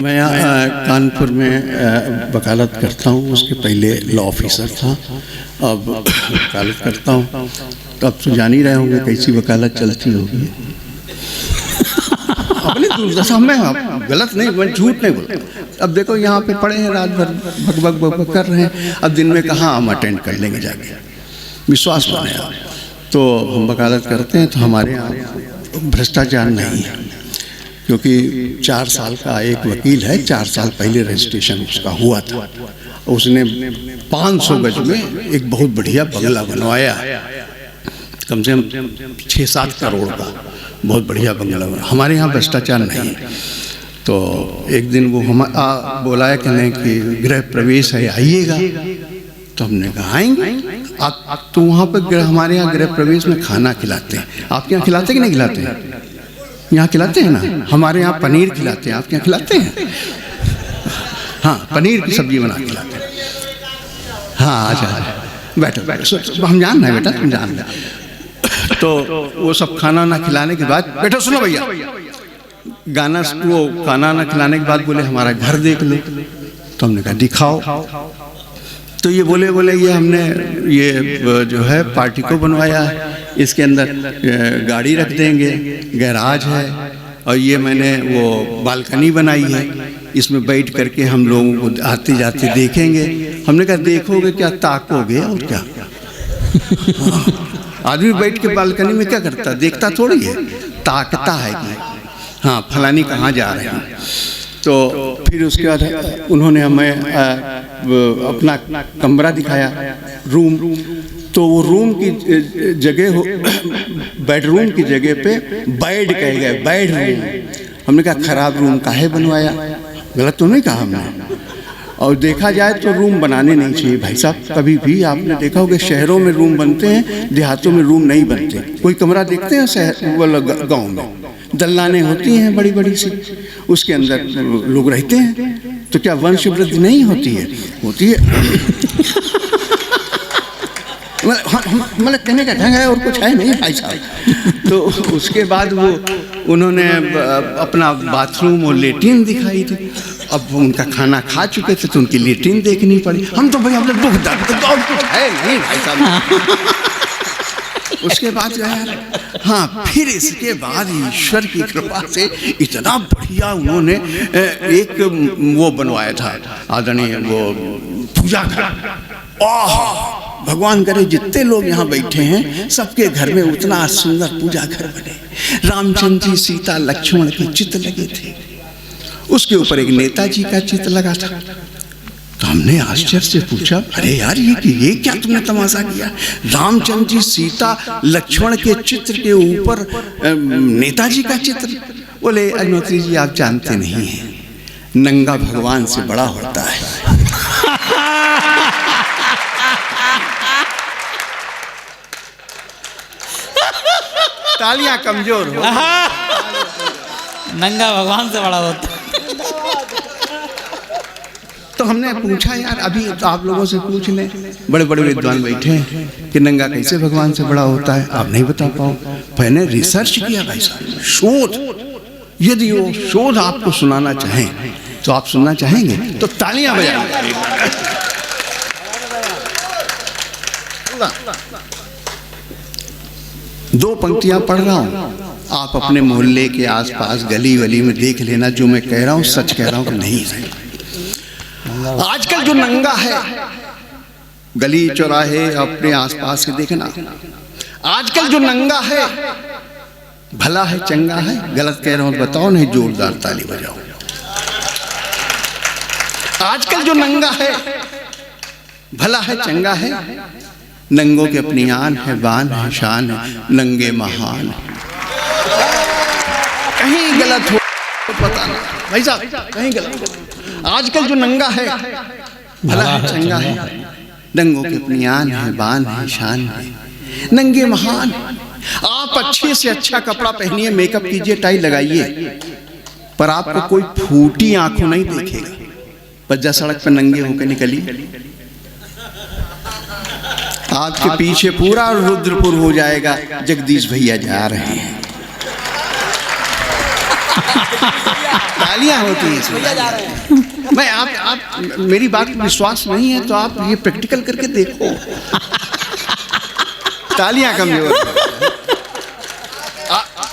मैं कानपुर में वकालत करता हूँ, उसके पहले लॉ ऑफिसर था, अब वकालत करता हूँ। तो अब तो जान ही रहे होंगे कैसी वकालत चलती होगी। अपनी दुर्दशा में, आप गलत नहीं, मैं झूठ नहीं बोल। अब देखो यहाँ पे पड़े हैं, रात भर भग भग कर रहे हैं, अब दिन में कहाँ हम अटेंड कर लेंगे जाके, विश्वास बने आप। तो हम वकालत करते हैं तो हमारे यहाँ भ्रष्टाचार नहीं है, क्योंकि 4 साल का एक वकील है, 4 साल पहले रजिस्ट्रेशन उसका हुआ था। उसने 500 गज में एक बहुत बढ़िया बंगला बनवाया, कम से कम 6-7 करोड़ का बहुत बढ़िया बंगला बना। हमारे यहाँ भ्रष्टाचार नहीं। तो एक दिन वो हम बुलाया कहने कि गृह प्रवेश है, आइएगा। तो हमने कहा आएंगे। आप तो वहाँ पर हमारे यहाँ गृह प्रवेश में खाना खिलाते हैं, आपके यहाँ खिलाते कि नहीं खिलाते हैं? यहाँ खिलाते हैं ना, हमारे यहाँ पनीर खिलाते हैं, आपके यहाँ खिलाते हैं? हाँ, पनीर की सब्जी बना खिलाते हैं। हाँ अच्छा, बैठो बैठो, हम जान रहे हैं बेटा, तुम जान रहे। तो वो सब खाना ना खिलाने के बाद, बैठो सुनो भैया, गाना वो खाना ना खिलाने के बाद बोले हमारा घर देख लो। तो हमने कहा दिखाओ। तो ये बोले ये हमने ये जो है पार्टी को बनवाया है, इसके अंदर गाड़ी रख देंगे, गैराज है, और ये मैंने वो बालकनी बनाई है, इसमें बैठ करके हम लोगों को आते जाते देखेंगे। हमने कहा देखोगे क्या, ताकोगे और क्या? आदमी बैठ के बालकनी में क्या करता, देखता थोड़ी है, ताकता है कि हाँ फलानी कहाँ जा रहे हैं। तो फिर उसके बाद उन्होंने हमें अपना कमरा दिखाया, रूम। तो वो रूम की जगह, बेडरूम की जगह पे बेड कह गए, बेडरूम। हमने कहा खराब रूम काहे बनवाया, गलत तो नहीं कहा हमने। और देखा जाए तो रूम बनाने नहीं चाहिए भाई साहब, कभी भी। आपने देखा होगा शहरों में रूम बनते हैं, देहातों में रूम नहीं बनते। कोई कमरा देखते हैं शहर वाला गाँव में, दल्लाने होती हैं बड़ी बड़ी सी, उसके अंदर लोग रहते हैं। तो क्या वंश वृद्धि नहीं होती है? होती है। मतलब कहने का ढंग है और कुछ है नहीं भाई साहब। तो उसके बाद वो उन्होंने अपना बाथरूम और लेट्रिन दिखाई थी। अब उनका खाना खा चुके थे तो उनकी लेट्रिन देखनी पड़ी। हम तो भाई अपने दुख दर्द तो और कुछ है नहीं भाई साहब। उसके बाद जो है, हाँ, फिर इसके बाद ईश्वर की कृपा से इतना बढ़िया उन्होंने एक वो बनवाया था, आदरणीय वो पूजा घर। भगवान करे जितने लोग यहाँ बैठे हैं सबके घर में उतना सुंदर पूजा घर बने। रामचंद्र जी, सीता, लक्ष्मण के चित्र लगे थे, उसके ऊपर एक नेताजी का चित्र लगा था। तो हमने आश्चर्य से पूछा, अरे यार ये क्या तुमने तमाशा किया? रामचंद्र जी, सीता, लक्ष्मण के चित्र के ऊपर नेताजी का चित्र? बोले अग्निहोत्री जी आप जानते नहीं हैं, नंगा भगवान से बड़ा होता है। तालियां कमजोर हो, नंगा भगवान से बड़ा होता है। तो हमने पूछा यार, अभी तो आप लोगों से पूछ लें, बड़े बड़े विद्वान बैठे हैं कि नंगा कैसे भगवान से बड़ा होता है, आप नहीं बता पाओ। मैंने रिसर्च किया भाई साहब, शोध। यदि वो शोध आपको सुनाना चाहें तो आप सुनना चाहेंगे तो तालियां बजाएं। दो पंक्तियां पढ़ रहा हूं, आप अपने मोहल्ले के आसपास गली वली में देख लेना, जो मैं कह रहा हूं सच कह रहा हूं कि नहीं है। आजकल जो नंगा है, गली चौराहे अपने आसपास के देखना, आजकल जो नंगा है भला है चंगा है? गलत कह रहा हूं बताओ, नहीं जोरदार ताली बजाओ। आजकल जो नंगा है भला है चंगा है? नंगों के अपनी आन है, बान है, शान है, नंगे महान। कहीं गलत हो पता नहीं भाई साहब, कहीं गलत। आजकल जो नंगा है भला है चंगा है, नंगों के अपनी आन है, बान है, शान है, नंगे महान। आप अच्छे से अच्छा कपड़ा पहनिए, मेकअप कीजिए, टाई लगाइए, पर आपको कोई फूटी आंखों नहीं देखेगा। बज्जा सड़क पर नंगे होकर निकली, आपके पीछे पूरा रुद्रपुर हो जाएगा, जगदीश भैया जा रहे हैं। तालियां होती हैं। मैं आप मेरी बात पर विश्वास नहीं है तो आप ये प्रैक्टिकल करके देखो। तालियां कमजोर।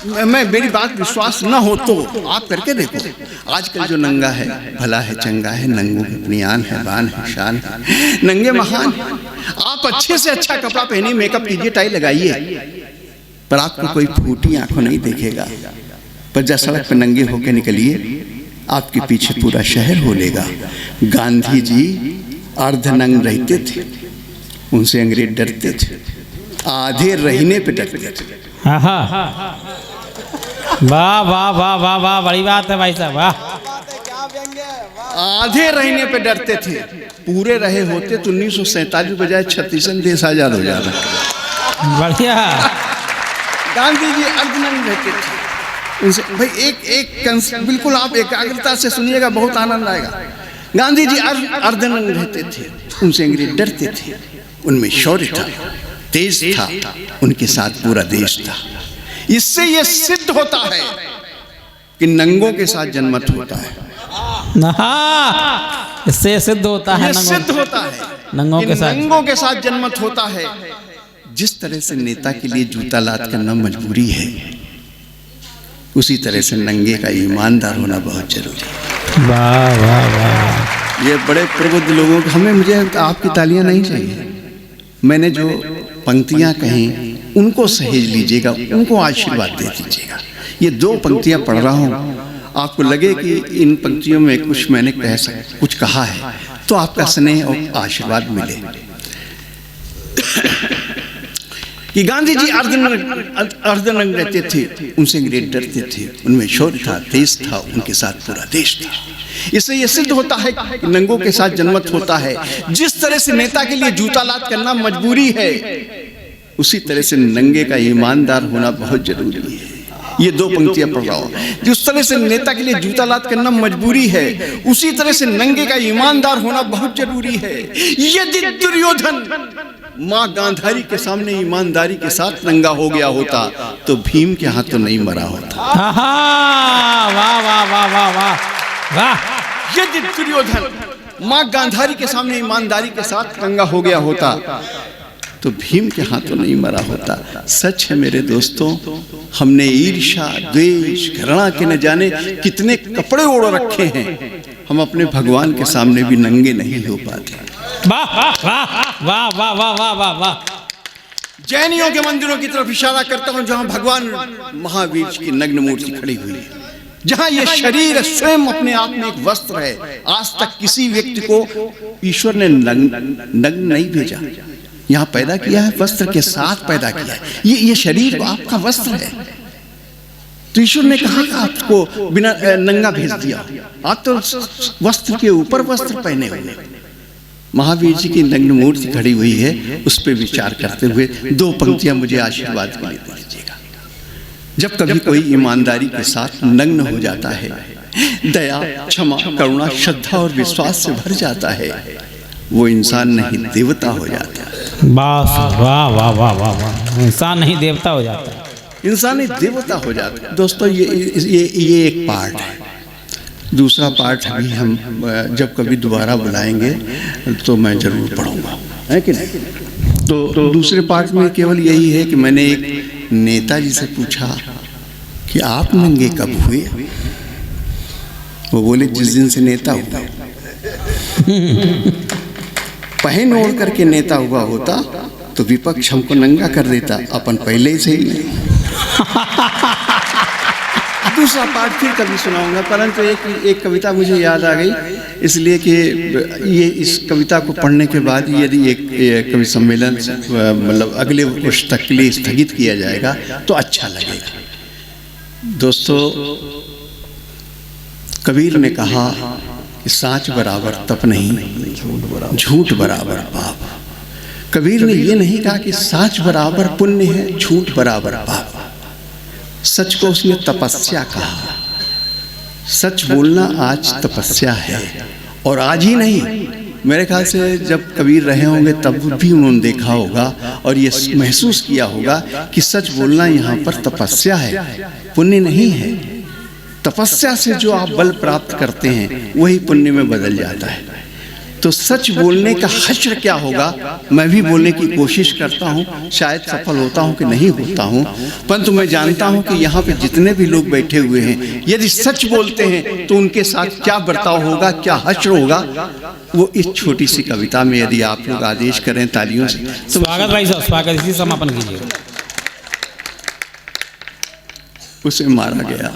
मैं मेरी बात विश्वास ना हो तो आप करके देखो। आजकल जो नंगा है भला है चंगा है, नंगों की अपनी आन है, बान है, शान है, नंगे महान। आप अच्छे से अच्छा कपड़ा पहनिए, मेकअप कीजिए, टाई लगाइए, पर आपको कोई फूटी आंखों नहीं देखेगा। पर जब सड़क पर नंगे होकर निकलिए, आपके पीछे पूरा शहर होलेगा। गांधी जी अर्धनंग रहते थे, उनसे अंग्रेज डरते थे, आधे रहने पे डरते थे। वाह वाह वाह वाह वाह, बड़ी बात है भाई साहब, वाह। आधे रहने पे डरते थे, पूरे रहे होते तो 1947 बजाय 36 देश आजाद हो जाता। बढ़िया। गांधी जी अर्धनंग रहते थे, उनसे भाई एक बिल्कुल आप एकाग्रता से सुनिएगा, बहुत आनंद आएगा। गांधी जी अर्धनंग रहते थे, उनसे अंग्रेज डरते थे, उनमें शौर्य था, तेज था, उनके साथ पूरा देश था। इससे यह सिद्ध होता है कि नंगों के साथ जनमत होता है। इससे सिद्ध होता है, सिद्ध होता है नंगों के साथ जनमत होता है। जिस तरह से नेता के लिए जूता लाद करना मजबूरी है, उसी तरह से नंगे का ईमानदार होना बहुत जरूरी है। वाह वाह वाह। ये बड़े प्रबुद्ध लोगों को मुझे आपकी तालियां नहीं चाहिए। मैंने जो पंक्तियां कहीं उनको सहेज लीजिएगा, उनको आशीर्वाद दे दीजिएगा। ये 2 पंक्तियां पढ़ रहा हूँ, आपको लगे कि इन पंक्तियों में कुछ मैंने कुछ कहा है तो आपका स्नेह और आशीर्वाद मिले। कि गांधी जी अर्धनंग रहते थे, उनसे अंग्रेज डरते थे, उनमें शौर्य था, तेज था, उनके साथ पूरा देश था। इससे यह सिद्ध होता है कि नंगों के साथ जनमत होता है। जिस तरह से नेता के लिए जूता लाद करना मजबूरी है, उसी तरह से नंगे का ईमानदार होना बहुत जरूरी है। ये 2 पंक्तियां पढ़ रहा हूं। जिस तरह से नेता के लिए जूता लाद करना मजबूरी है, उसी तरह से नंगे का ईमानदार होना बहुत जरूरी है। यदि दुर्योधन माँ गांधारी के सामने ईमानदारी के साथ नंगा हो गया होता तो भीम के हाथों नहीं मरा होता। वाह वाह वाह वाह वाह। यदि दुर्योधन माँ गांधारी के सामने ईमानदारी के साथ नंगा हो गया होता तो भीम के हाथों नहीं मरा होता। सच है मेरे दोस्तों, हमने ईर्ष्या, द्वेष, घृणा के न जाने कितने कपड़े ओढ़ रखे हैं, हम अपने भगवान के सामने भी नंगे नहीं हो पाते। वाह वाह वाह वाह वाह वाह वाह वाह। जैनियों के मंदिरों की तरफ इशारा करता हूं, जहां भगवान महावीर की नग्न मूर्ति खड़ी हुई है, जहां यह शरीर स्वयं अपने आप में एक वस्त्र है। आज तक किसी व्यक्ति को ईश्वर ने नग्न नहीं भेजा, यहाँ पैदा किया है, वस्त्र के साथ पैदा किया है। ये शरीर आपका वस्त्र है, तो ईश्वर ने कहा कि आपको बिना नंगा भेज दिया। आप तो वस्त्र के ऊपर वस्त्र पहने हुए। महावीर जी की नग्न मूर्ति खड़ी हुई है, उस पर विचार करते हुए 2 पंक्तियां मुझे आशीर्वाद के लिए दीजिएगा। जब कभी कोई ईमानदारी के साथ नग्न हो जाता है, दया, क्षमा, करुणा, श्रद्धा और विश्वास से भर जाता है, वो इंसान नहीं देवता हो जाता है। वाह वाह वाह वाह वाह। इंसान नहीं देवता हो जाता है, इंसान ही देवता हो जाता है। दोस्तों ये एक पार्ट है। दूसरा पार्ट अभी हम जब कभी दोबारा बुलाएंगे तो मैं जरूर पढ़ूंगा, है कि नहीं? तो दूसरे पार्ट में केवल यही है कि मैंने एक नेताजी से पूछा कि आप नंगे कब हुए? वो बोले जिस दिन से नेता हुआ। पहन ओढ़ करके नेता हुआ होता तो विपक्ष हमको नंगा कर देता, अपन पहले से ही। दूसरा पार्ट फिर कभी सुनाऊंगा, परंतु एक कविता मुझे याद आ गई, इसलिए कि ये इस कविता को पढ़ने के बाद यदि एक कवि सम्मेलन मतलब अगले वर्ष तक के लिए स्थगित किया जाएगा तो अच्छा लगेगा। दोस्तों, कबीर ने कहा कि साँच बराबर तप नहीं, झूठ बराबर पाप। कबीर ने ये नहीं कहा कि साँच बराबर पुण्य है, झूठ बराबर पाप। सच को उसने तपस्या कहा। सच बोलना आज तपस्या है, और आज ही नहीं मेरे ख्याल से जब कबीर रहे होंगे तब भी उन्होंने देखा होगा और ये महसूस किया होगा कि सच बोलना यहाँ पर तपस्या है, पुण्य नहीं है। तपस्या से जो आप बल प्राप्त करते हैं वही पुण्य में बदल जाता है। तो सच बोलने का हश्र क्या होगा, मैं भी बोलने की कोशिश करता हूँ, शायद सफल होता हूँ कि नहीं होता हूँ, परंतु मैं जानता हूँ कि यहाँ पे जितने भी लोग बैठे हुए हैं यदि सच बोलते हैं तो उनके साथ क्या बर्ताव होगा, क्या हश्र होगा, वो इस छोटी सी कविता में यदि आप लोग आदेश करें तालियों से तो। स्वागत भाई साहब, स्वागत। इसी समापन कीजिए। उसे मारा गया,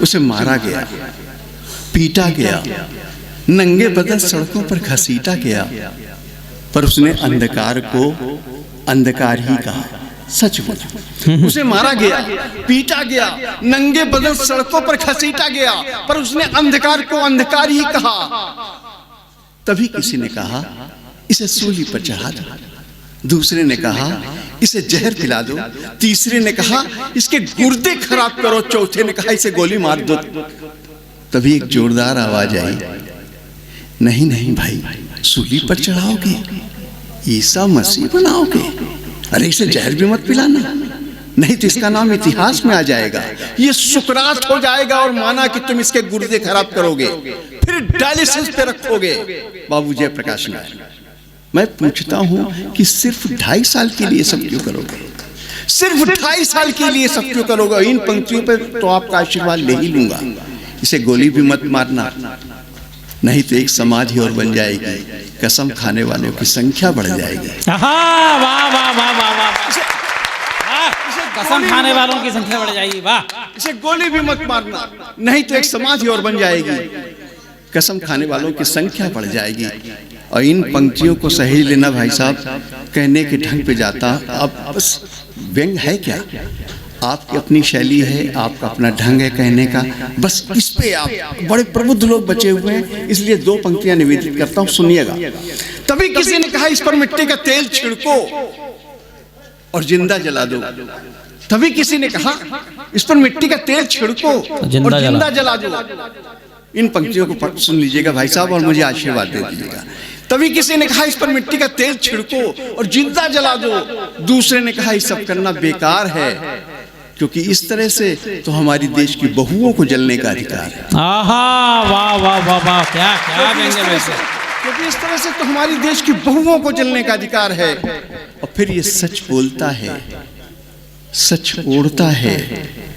उसे मारा गया, पीटा गया, नंगे बदन सड़कों पर घसीटा गया, पर उसने अंधकार को अंधकार ही कहा, सच बोला। उसे मारा गया, पीटा गया, नंगे बदन सड़कों पर घसीटा गया, पर उसने अंधकार को अंधकार ही कहा। तभी किसी ने कहा इसे सूली पर चढ़ा दो, दूसरे ने कहा इसे जहर पिला दो, तीसरे ने कहा इसके गुर्दे खराब करो, चौथे ने कहा इसे गोली मार दो। तभी एक जोरदार आवाज आई, नहीं नहीं भाई, सूली पर चढ़ाओगे, ईसा मसीह बनाओगे, अरे इसे जहर भी मत पिलाना, नहीं तो इसका नाम इतिहास में आ जाएगा, ये सुकरात हो जाएगा और माना कि तुम इसके गुर्दे खराब करोगे, फिर डायलिसिस पे रखोगे। बाबू जयप्रकाश नारायण, मैं पूछता हूं कि सिर्फ 2.5 साल के लिए सब क्यों करोगे, सिर्फ 2.5 साल के लिए सब क्यों करोगे? इन पंक्तियों पे तो आपका आशीर्वाद ले ही लूंगा। इसे गोली भी मत मारना, नहीं तो एक समाज ही और बन जाएगी, कसम खाने वालों की संख्या बढ़ जाएगी। वाह वाह वाह वाह वाह, कसम खाने वालों की संख्या बढ़ जाएगी। वाह, इसे गोली भी मत मारना, नहीं तो एक समाज ही और बन जाएगी, कसम खाने वालों की संख्या बढ़ जाएगी। और इन पंक्तियों को सही लेना भाई साहब, कहने के ढंग पे जाता, अब बस व्यंग है क्या, आपकी अपनी शैली है, आपका अपना ढंग है कहने का, बस इस पे आप बड़े प्रबुद्ध लोग बचे हुए हैं, इसलिए 2 पंक्तियां निवेदित करता हूं, सुनिएगा। तभी किसी ने कहा इस पर मिट्टी का तेल छिड़को और जिंदा जला दो। तभी किसी ने कहा इस पर मिट्टी का तेल छिड़को और जिंदा जला दो। इन पंक्तियों को सुन लीजिएगा भाई साहब और मुझे आशीर्वाद दे दीजिएगा। तभी किसी ने कहा इस पर मिट्टी का तेल छिड़को और जिंदा जला दो, दूसरे ने कहा ये सब करना बेकार है, क्योंकि इस तरह से तो हमारी देश की बहुओं को जलने का अधिकार है। आहा, वाह वाह वाह वाह, क्या क्या कहेंगे वैसे, क्योंकि इस तरह से तो हमारी देश की बहुओं को जलने का अधिकार है। और फिर ये सच बोलता है, सच ओढ़ता है,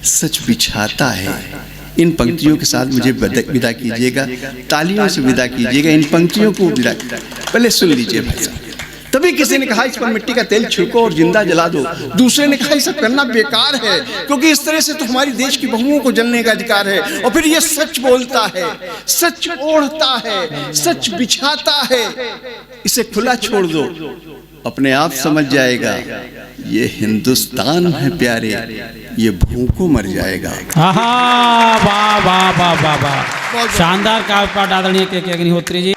सच बिछाता है। इन पंक्तियों के साथ मुझे विदा कीजिएगा, तालियों से विदा कीजिएगा। इन पंक्तियों को विदा पहले सुन लीजिए भाई साहब। तभी किसी ने कहा इस पर मिट्टी का तेल छिड़को और जिंदा जला दो, दूसरे ने कहा ये सब करना बेकार है, क्योंकि इस तरह से तो हमारी देश की बहुओं को जलने का अधिकार है। और फिर ये सच बोलता है, सच ओढ़ता है, सच बिछाता है, इसे खुला छोड़ दो, अपने आप समझ जाएगा ये हिंदुस्तान है प्यारे, ये भूखों मर जाएगा। वाह वाह वाह वाह वाह, शानदार काव्य पाठ आदरणीय के अग्निहोत्री जी।